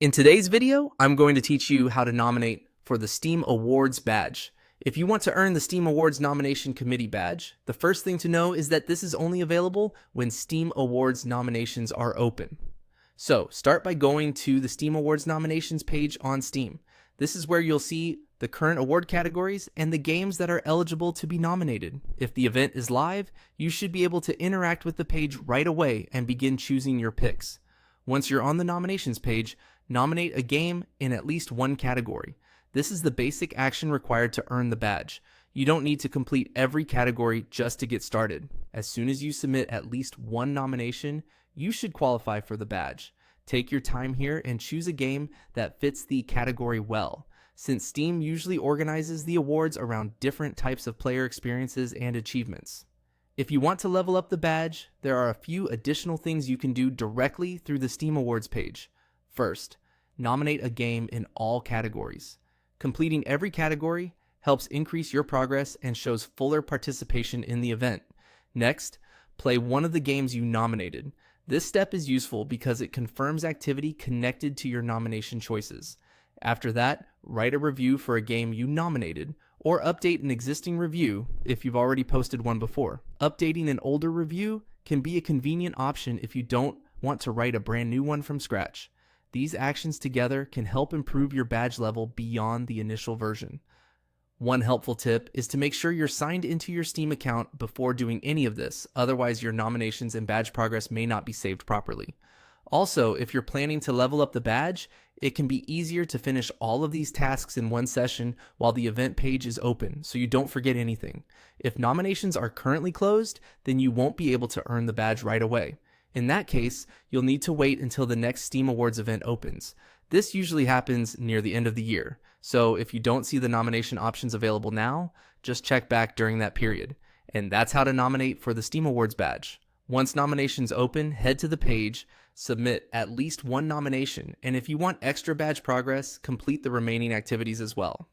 In today's video, I'm going to teach you how to nominate for the Steam Awards badge. If you want to earn the Steam Awards Nomination Committee badge, the first thing to know is that this is only available when Steam Awards nominations are open. So start by going to the Steam Awards nominations page on Steam. This is where you'll see the current award categories and the games that are eligible to be nominated. If the event is live, you should be able to interact with the page right away and begin choosing your picks. Once you're on the nominations page, nominate a game in at least one category. This is the basic action required to earn the badge. You don't need to complete every category just to get started. As soon as you submit at least one nomination, you should qualify for the badge. Take your time here and choose a game that fits the category well, since Steam usually organizes the awards around different types of player experiences and achievements. If you want to level up the badge, there are a few additional things you can do directly through the Steam Awards page. First, nominate a game in all categories. Completing every category helps increase your progress and shows fuller participation in the event. Next, play one of the games you nominated. This step is useful because it confirms activity connected to your nomination choices. After that, write a review for a game you nominated, or update an existing review if you've already posted one before. Updating an older review can be a convenient option if you don't want to write a brand new one from scratch. These actions together can help improve your badge level beyond the initial version. One helpful tip is to make sure you're signed into your Steam account before doing any of this, otherwise your nominations and badge progress may not be saved properly. Also, if you're planning to level up the badge, it can be easier to finish all of these tasks in one session while the event page is open, so you don't forget anything. If nominations are currently closed, then you won't be able to earn the badge right away. In that case, you'll need to wait until the next Steam Awards event opens. This usually happens near the end of the year, so if you don't see the nomination options available now, just check back during that period. And that's how to nominate for the Steam Awards badge. Once nominations open, head to the page, submit at least one nomination, and if you want extra badge progress, complete the remaining activities as well.